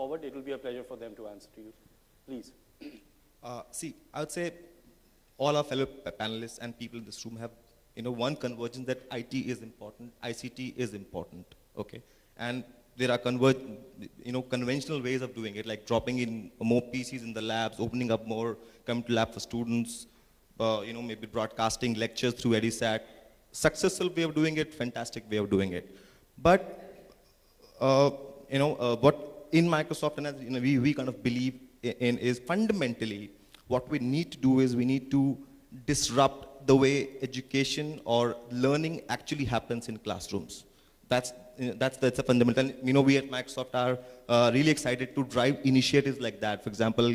forward, it will be a pleasure for them to answer to you. Please. See, I would say all our fellow panelists and people in this room have, one convergence that IT is important, ICT is important, okay? And there are conventional ways of doing it, like dropping in more PCs in the labs, opening up more come to lab for students, maybe broadcasting lectures through EDISAT. Successful way of doing it, fantastic way of doing it. But, what in Microsoft and as, we kind of believe in is fundamentally what we need to do is we need to disrupt the way education or learning actually happens in classrooms. That's a fundamental. We at Microsoft are really excited to drive initiatives like that. For example,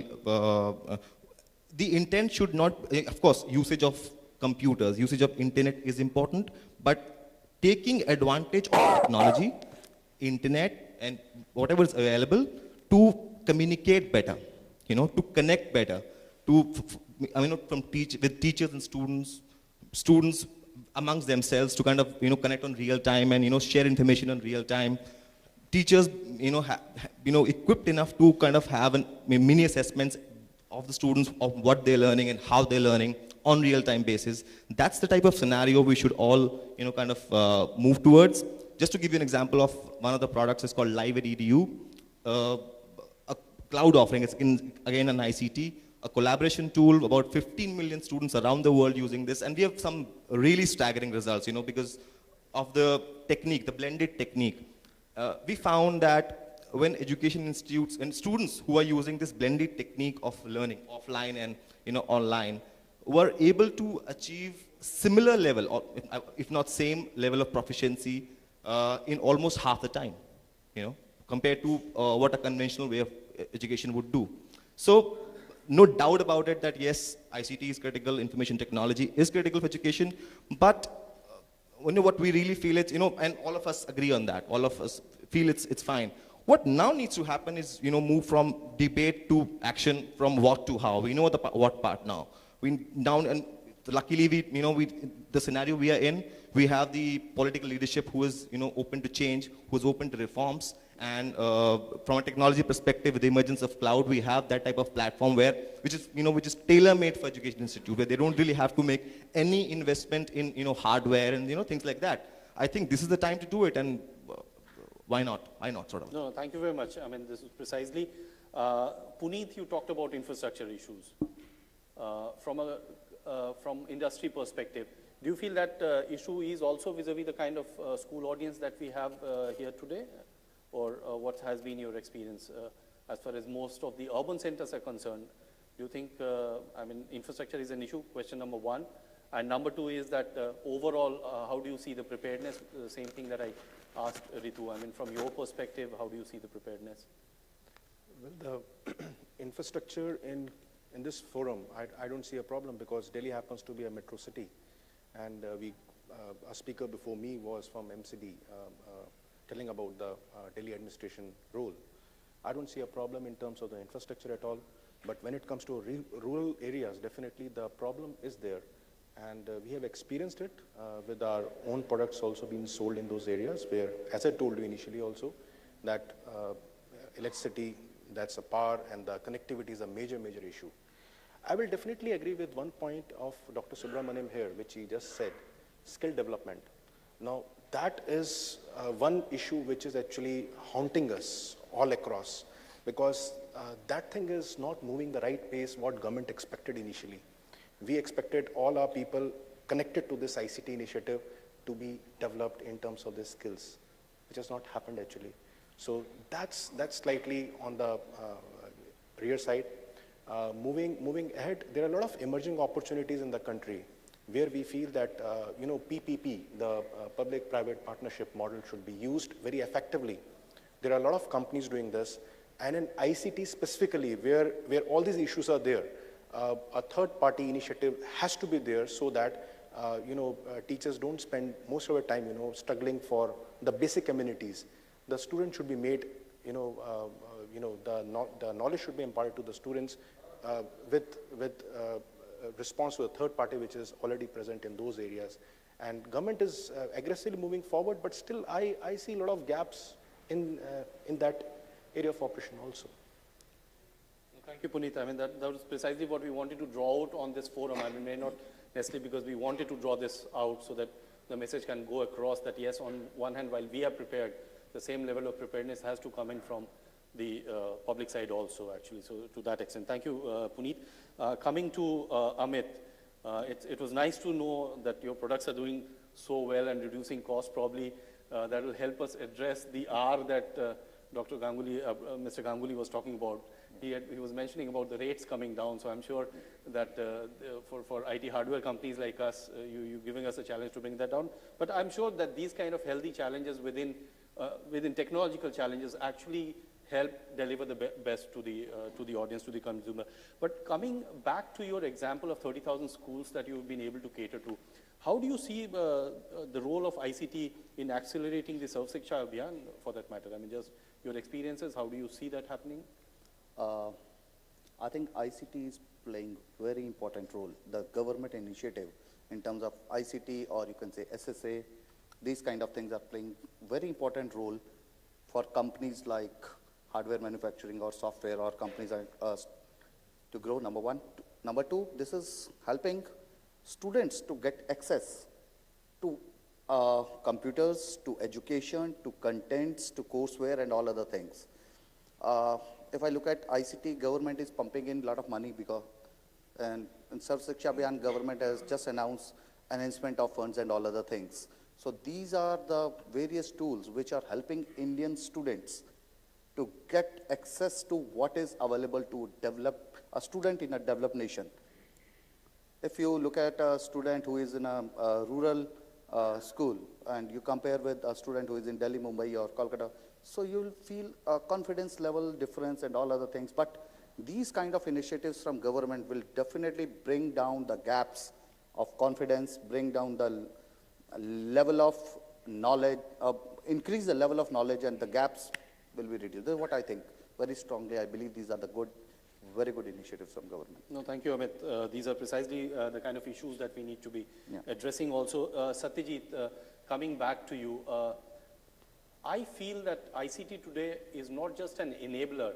the intent should not, of course, usage of computers, usage of internet is important, but taking advantage of technology, internet, and whatever is available to communicate better, to connect better, with teachers and students amongst themselves to kind of, connect on real time and, share information on real time. Teachers, equipped enough to kind of have mini assessments of the students of what they're learning and how they're learning on real time basis. That's the type of scenario we should all, kind of move towards. Just to give you an example of one of the products is called Live at EDU, a cloud offering. It's again an ICT, a collaboration tool, about 15 million students around the world using this, and we have some really staggering results, because of the technique, the blended technique. We found that when education institutes and students who are using this blended technique of learning, offline and online, were able to achieve similar level, or if not same level of proficiency in almost half the time, compared to what a conventional way of education would do. So, no doubt about it that yes, ICT is critical, information technology is critical for education, but what we really feel is, and all of us agree on that, all of us feel it's fine. What now needs to happen is, move from debate to action, from what to how. We know the what part now. And luckily, the scenario we are in, we have the political leadership who is, open to change, who is open to reforms. And from a technology perspective, with the emergence of cloud, we have that type of platform which is tailor-made for education institute, where they don't really have to make any investment in, hardware and, things like that. I think this is the time to do it, and why not? Why not, sort of? No, thank you very much. I mean, this is precisely. Puneet, you talked about infrastructure issues. From industry perspective, do you feel that issue is also vis-a-vis the kind of school audience that we have here today? Or what has been your experience as far as most of the urban centers are concerned? Do you think, infrastructure is an issue, question number one. And number two is that overall, how do you see the preparedness? The same thing that I asked Ritu. From your perspective, how do you see the preparedness? Well, the infrastructure in this forum, I don't see a problem because Delhi happens to be a metro city. And a speaker before me was from MCD, telling about the Delhi administration role. I don't see a problem in terms of the infrastructure at all, but when it comes to rural areas, definitely the problem is there. And we have experienced it with our own products also being sold in those areas where, as I told you initially also, that electricity, that's a power, and the connectivity is a major issue. I will definitely agree with one point of Dr. Subramaniam here, which he just said, skill development. Now, that is one issue which is actually haunting us all across, because that thing is not moving the right pace what government expected initially. We expected all our people connected to this ICT initiative to be developed in terms of their skills, which has not happened actually. So that's slightly on the rear side. Moving ahead, there are a lot of emerging opportunities in the country where we feel that, PPP, the public-private partnership model, should be used very effectively. There are a lot of companies doing this, and in ICT specifically, where all these issues are there, a third-party initiative has to be there so that, teachers don't spend most of their time, struggling for the basic amenities. The student should be made, the knowledge should be imparted to the students with response to a third party which is already present in those areas. And government is aggressively moving forward, but still I see a lot of gaps in that area of operation also. Thank you, Puneet. I mean, that was precisely what we wanted to draw out on this forum. I mean, may not necessarily because we wanted to draw this out so that the message can go across that, yes, on one hand, while we are prepared, the same level of preparedness has to come in from the public side also, actually. So to that extent, thank you, Puneet. Coming to Amit, it was nice to know that your products are doing so well and reducing costs. Probably that will help us address the R that Dr. Ganguly, Mr. Ganguly was talking about. He was mentioning about the rates coming down, so I'm sure that for IT hardware companies like us, you're giving us a challenge to bring that down. But I'm sure that these kind of healthy challenges within technological challenges actually help deliver the best to the audience, to the consumer. But coming back to your example of 30,000 schools that you've been able to cater to, how do you see the role of ICT in accelerating the Sarv Shiksha Abhiyan, for that matter? I mean, just your experiences, how do you see that happening? I think ICT is playing very important role. The government initiative in terms of ICT, or you can say SSA, these kind of things are playing very important role for companies like hardware manufacturing or software or companies like us to grow, number one. Number two, this is helping students to get access to computers, to education, to contents, to courseware and all other things. If I look at ICT, government is pumping in a lot of money because, and in Sarv Shiksha Abhiyan, government has just announced enhancement of funds and all other things. So these are the various tools which are helping Indian students to get access to what is available to develop a student in a developed nation. If you look at a student who is in a rural school and you compare with a student who is in Delhi, Mumbai or Kolkata, so you'll feel a confidence level difference and all other things. But these kind of initiatives from government will definitely bring down the gaps of confidence, bring down the level of knowledge, increase the level of knowledge, and the gaps will be reduced. This is what I think very strongly. I believe these are the very good initiatives from government. No, thank you, Amit. These are precisely the kind of issues that we need to be addressing also. Satyajit, coming back to you, I feel that ICT today is not just an enabler.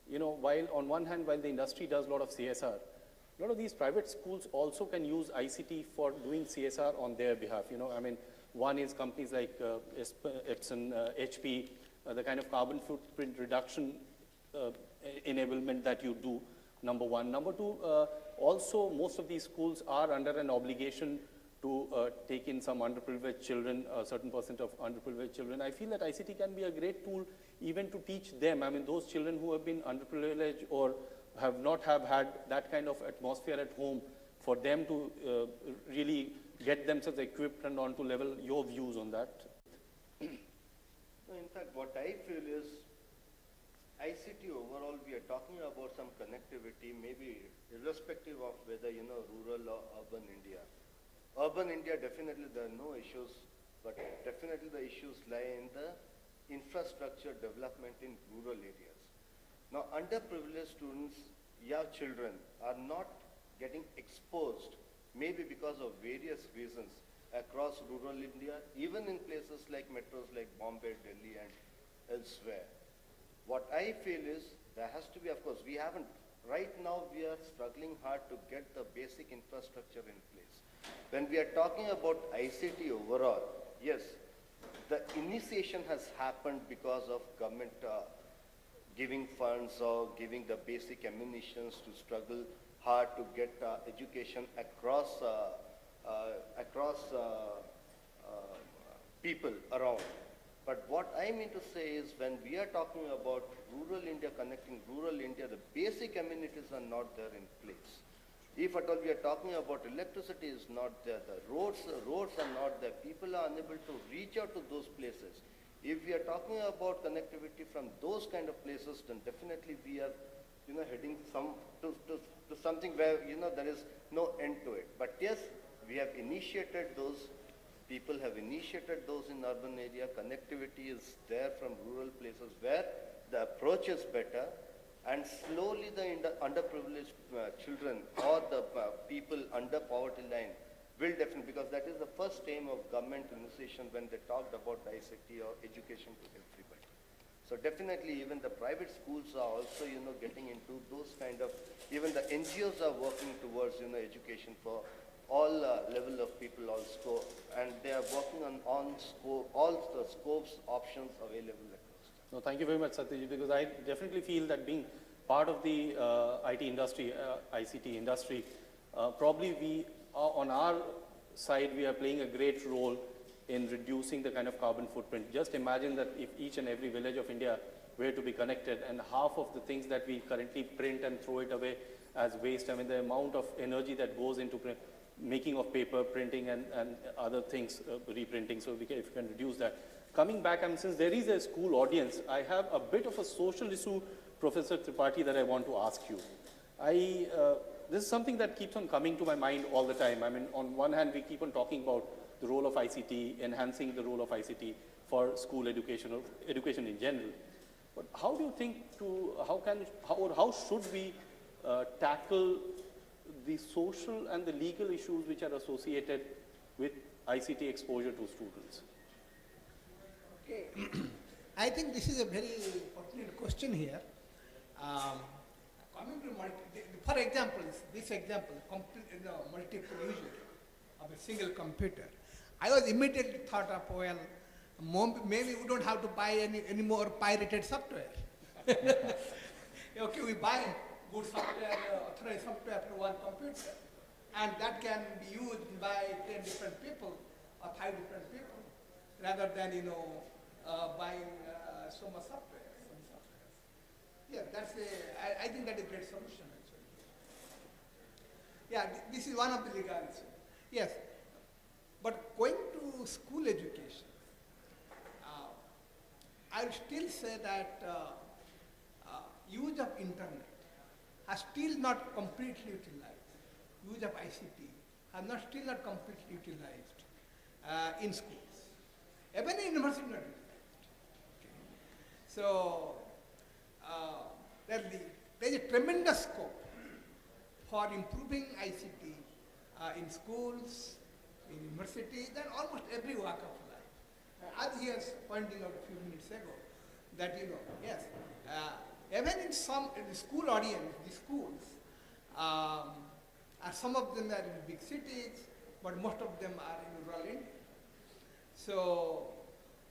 You know, while on one hand, while the industry does a lot of CSR, a lot of these private schools also can use ICT for doing CSR on their behalf. You know, I mean, one is companies like Epson, HP, the kind of carbon footprint reduction enablement that you do, number one. Number two, also most of these schools are under an obligation to take in some underprivileged children, a certain percent of underprivileged children. I feel that ICT can be a great tool even to teach them. I mean, those children who have been underprivileged or have not had that kind of atmosphere at home, for them to really get themselves equipped and on to level. Your views on that? In fact, what I feel is ICT overall, we are talking about some connectivity, maybe irrespective of whether, you know, rural or urban India. Urban India, definitely there are no issues, but definitely the issues lie in the infrastructure development in rural areas. Now, underprivileged students, children, are not getting exposed, maybe because of various reasons, across rural India, even in places like metros like Bombay, Delhi, and elsewhere. What I feel is there has to be, of course, right now we are struggling hard to get the basic infrastructure in place. When we are talking about ICT overall, yes, the initiation has happened because of government giving funds or giving the basic ammunitions to struggle hard to get education across people around. But what I mean to say is when we are talking about rural India, connecting rural India, the basic amenities are not there in place. If at all we are talking about electricity is not there, the roads are not there, people are unable to reach out to those places. If we are talking about connectivity from those kind of places, then definitely we are, you know, heading to something where, you know, there is no end to it. But yes, we have initiated those. People have initiated those in urban area. Connectivity is there from rural places where the approach is better, and slowly the underprivileged children or the people under poverty line will definitely, because that is the first aim of government initiation when they talked about ICT or education to everybody. So definitely even the private schools are also, getting into those kind of, even the NGOs are working towards, education for all level of people, all scope, and they are working on scope, all the scopes, options available across. No, thank you very much, Satyajit, because I definitely feel that being part of the IT industry, ICT industry, probably we are on our side, we are playing a great role in reducing the kind of carbon footprint. Just imagine that if each and every village of India were to be connected, and half of the things that we currently print and throw it away as waste, I mean, the amount of energy that goes into making of paper, printing, and other things, reprinting, so if you can reduce that. Coming back, I mean, since there is a school audience, I have a bit of a social issue, Professor Tripathi, that I want to ask you. This is something that keeps on coming to my mind all the time. I mean, on one hand, we keep on talking about the role of ICT, enhancing the role of ICT for school education or education in general. But how do you think how should we tackle the social and the legal issues which are associated with ICT exposure to students? Okay. I think this is a very pertinent question here. Coming to for example, this example, multiple usage of a single computer, I was immediately thought of, well, maybe we don't have to buy any more pirated software. Okay, we buy good software, authorized software for one computer, and that can be used by 10 different people or 5 different people, rather than, buying so much software. Yeah, I think that is a great solution, actually. Yeah, this is one of the legalities. Yes, but going to school education, I would still say that use of internet has still not completely utilized. Use of ICT has still not completely utilized in schools. Even in university, not utilized. Okay. So there is a tremendous scope for improving ICT in schools, in universities, and almost every walk of life. As he was pointing out a few minutes ago, that yes, even in the school audience, the schools, some of them are in big cities, but most of them are in rural India. So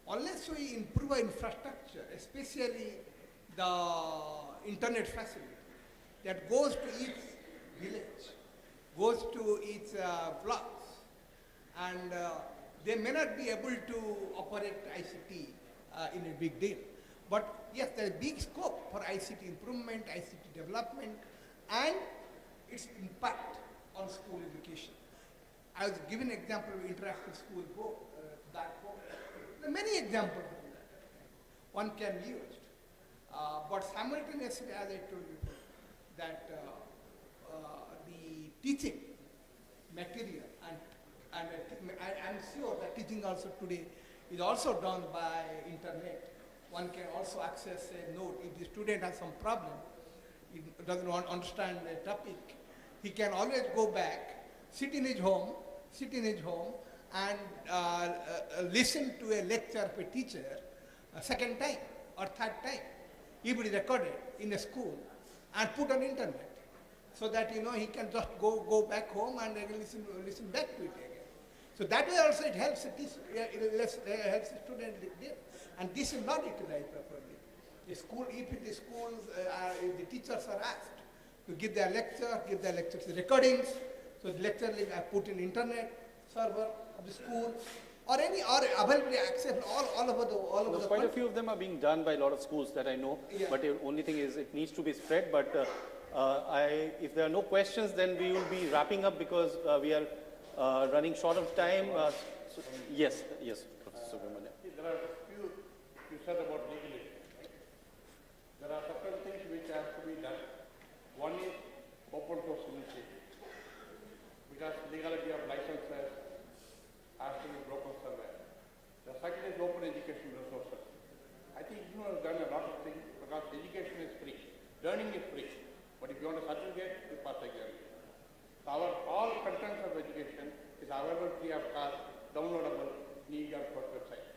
unless we improve our infrastructure, especially the internet facility that goes to each village, goes to each blocks, and they may not be able to operate ICT in a big deal. But yes, there is big scope for ICT improvement, ICT development, and its impact on school education. I was giving an example of interactive school board, that board. There are many examples of that. One can be used. But simultaneously, as I told you, that the teaching material, and I'm sure that teaching also today is also done by internet. One can also access a note. If the student has some problem, he doesn't want to understand the topic, he can always go back, sit in his home, and listen to a lecture of a teacher a second time or third time. If it is recorded in a school and put on internet, so that he can just go back home and listen back to it again. So that way also it helps the teacher, helps the student there. And this is not utilized properly. If the schools, if the teachers are asked to give their lectures recordings, so the lecture will be put in internet server of the school, or available access all over the quite a few of them are being done by a lot of schools that I know, yeah. But the only thing is it needs to be spread. But if there are no questions, then we will be wrapping up because we are running short of time. So, yes, Professor Subramania. There are few you said about legal issues. There are several things which have to be done. One is open source initiative, because legality of licenses has to be broken somewhere. The second is open education resources. I think you have done a lot of things because education is free, learning is free. But if you want a certificate, you pass exam. So all contents of education is available free of cost, downloadable in your website.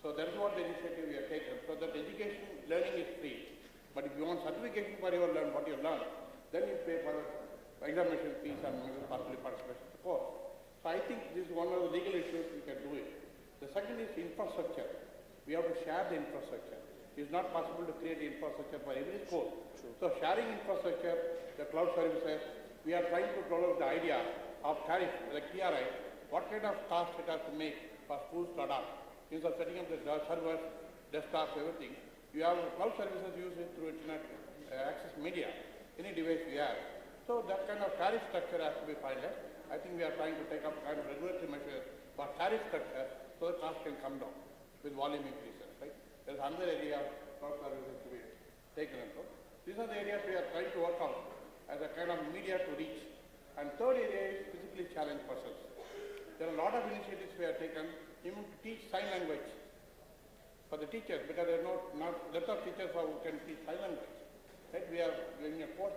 So So that is what the initiative we have taken, so that education, learning is free. But if you want certification for your learn, what you learn, then you pay for examination fees and maybe possibly participation in the course. So I think this is one of the legal issues we can do it. The second is infrastructure. We have to share the infrastructure. It's not possible to create infrastructure for every school. So sharing infrastructure, the cloud services, we are trying to develop the idea of tariff, like TRI, what kind of cost it has to make for schools to adopt. Instead of setting up the servers, desktops, everything, you have cloud services used through internet access media, any device we have. So that kind of tariff structure has to be finalized. I think we are trying to take up kind of regulatory measures for tariff structure so the cost can come down with volume increases, right? There is another area of cloud services to be taken into. These are the areas we are trying to work on as a kind of media to reach. And third area is physically challenged persons. There are a lot of initiatives we have taken even to teach sign language for the teachers, because there are not lot of teachers who can teach sign language. Right? We are doing a course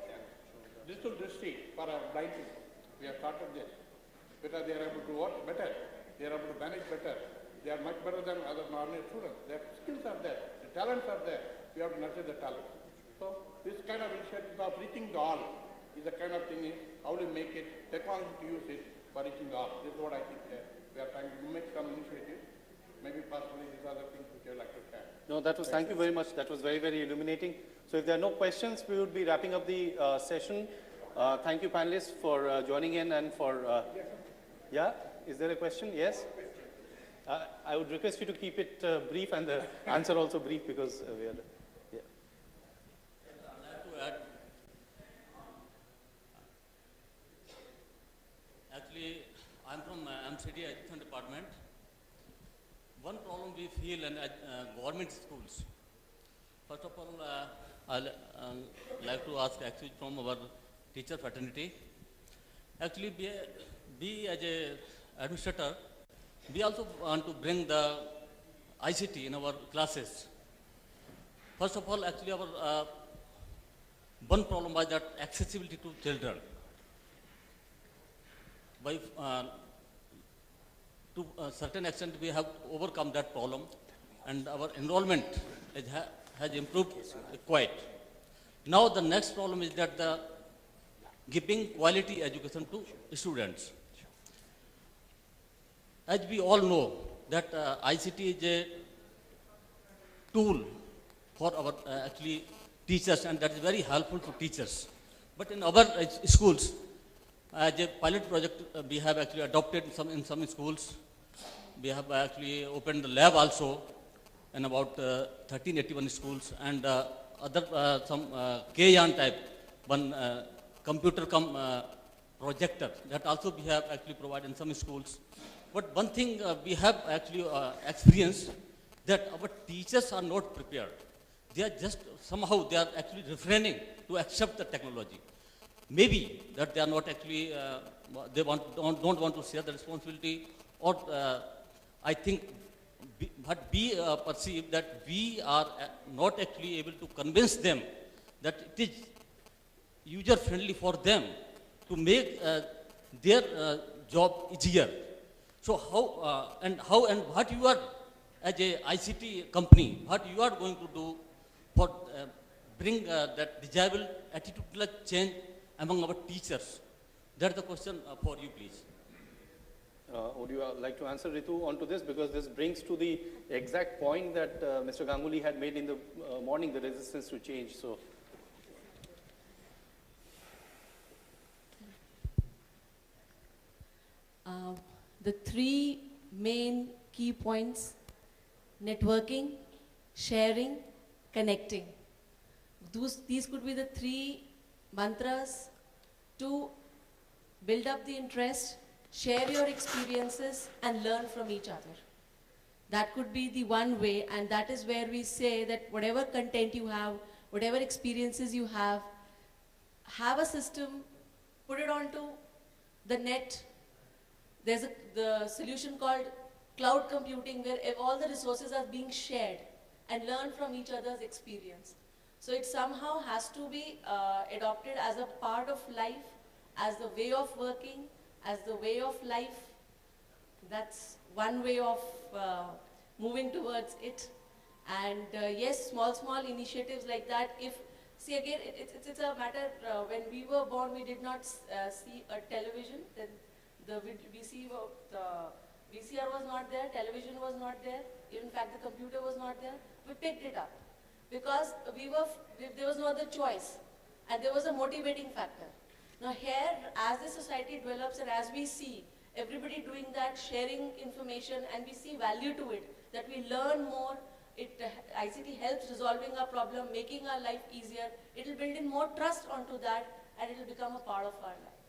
digital distri for our blind people. We have started this because they are able to work better, they are able to manage better, they are much better than other normal students. Their skills are there, the talents are there. We have to nurture the talents. So this kind of initiative of reaching the all is the kind of thing is how to make it, technology to use it for reaching the all. This is what I think we are trying to make some initiatives. Maybe possibly these are the things which I would like to share. No, that was, thank you very much. That was very, very illuminating. So if there are no questions, we would be wrapping up the session. Thank you, panelists, for joining in and for, yeah, is there a question? Yes? I would request you to keep it brief and the answer also brief because we are, yeah. I'd like to add, actually, I'm from MCD Education Department. One problem we feel in government schools. First of all, I'd like to ask actually from our teacher fraternity. Actually, be as a administrator, we also want to bring the ICT in our classes. First of all, actually our one problem was that accessibility to children. By to a certain extent, we have overcome that problem, and our enrollment has improved quite. Now the next problem is that the giving quality education to students. As we all know that ICT is a tool for our actually teachers, and that is very helpful to teachers. But in our schools, as a pilot project, we have actually adopted in some schools. We have actually opened the lab also in about 1381 schools, and other some K-yarn type, one computer projector, that also we have actually provided in some schools. But one thing we have actually experienced, that our teachers are not prepared. They are just, somehow they are actually refraining to accept the technology. Maybe that they are not actually, they don't want to share the responsibility, or I think, but we perceive that we are not actually able to convince them that it is user-friendly for them to make their job easier. So how and what you are, as a ICT company, what you are going to do for bring that desirable attitudinal change among our teachers? That's the question for you, please. Would you like to answer, Ritu, onto this? Because this brings to the exact point that Mr. Ganguly had made in the morning, the resistance to change. So, the three main key points: networking, sharing, connecting. These could be the three mantras to build up the interest, share your experiences, and learn from each other. That could be the one way, and that is where we say that whatever content you have, whatever experiences you have a system, put it onto the net. There's the solution called cloud computing, where all the resources are being shared and learn from each other's experience. So it somehow has to be adopted as a part of life, as the way of working, as the way of life. That's one way of moving towards it. And yes, small initiatives like that. See again, it's a matter, when we were born, we did not see a television. Then the VCR was not there, television was not there, in fact the computer was not there. We picked it up because there was no other choice, and there was a motivating factor. Now here, as the society develops and as we see everybody doing that, sharing information, and we see value to it, that we learn more, ICT helps resolving our problem, making our life easier, it will build in more trust onto that, and it will become a part of our life.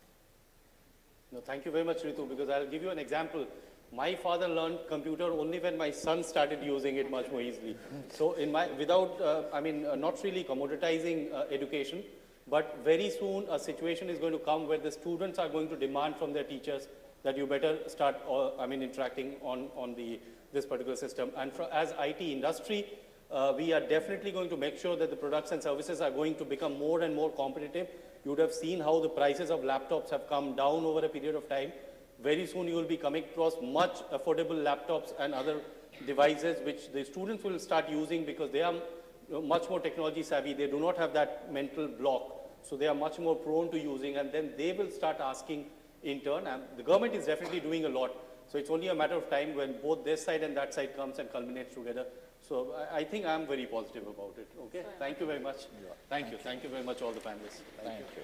No, thank you very much, Ritu, because I'll give you an example. My father learned computer only when my son started using it much more easily. So not really commoditizing education, but very soon a situation is going to come where the students are going to demand from their teachers that you better start interacting on this particular system. And as IT industry, we are definitely going to make sure that the products and services are going to become more and more competitive. You would have seen how the prices of laptops have come down over a period of time. Very soon you will be coming across much affordable laptops and other devices which the students will start using because they are much more technology savvy. They do not have that mental block. So they are much more prone to using, and then they will start asking in turn. And the government is definitely doing a lot. So it's only a matter of time when both this side and that side comes and culminates together. So I think I'm very positive about it. Okay. Thank you very much. Yeah. Thank you. Thank you very much, all the panelists. Thank you.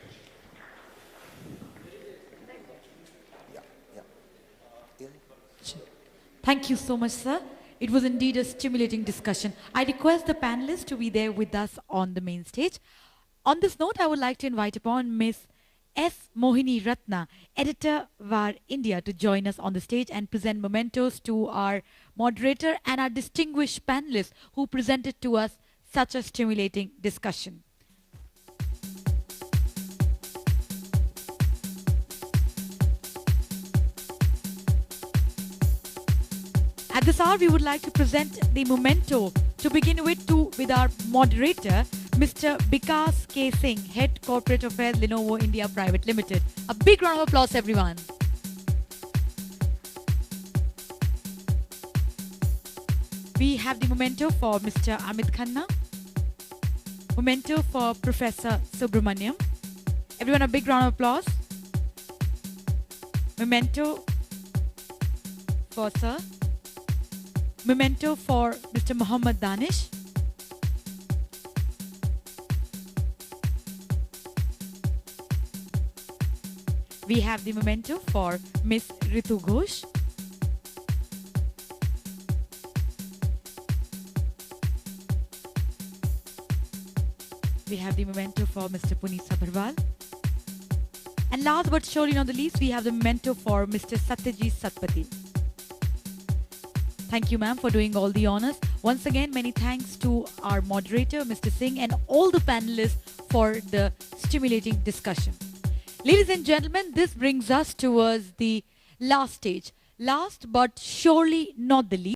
Thank you so much, sir. It was indeed a stimulating discussion. I request the panelists to be there with us on the main stage. On this note, I would like to invite upon Ms. S. Mohini Ratna, editor VARIndia, to join us on the stage and present mementos to our moderator and our distinguished panelists who presented to us such a stimulating discussion. At this hour, we would like to present the memento to begin with our moderator, Mr. Vikas K. Singh, Head Corporate Affairs, Lenovo India Private Limited. A big round of applause, everyone. We have the memento for Mr. Amit Khanna, memento for Professor Subramaniam. Everyone, a big round of applause. Memento for Sir. Memento for Mr. Mohammad Danish. We have the memento for Miss Ritu Ghosh. We have the memento for Mr. Puneet Sabharwal. And last but surely not the least, we have the memento for Mr. Satyajit Satpathy. Thank you, ma'am, for doing all the honors. Once again, many thanks to our moderator, Mr. Singh, and all the panelists for the stimulating discussion. Ladies and gentlemen, this brings us towards the last stage. Last but surely not the least.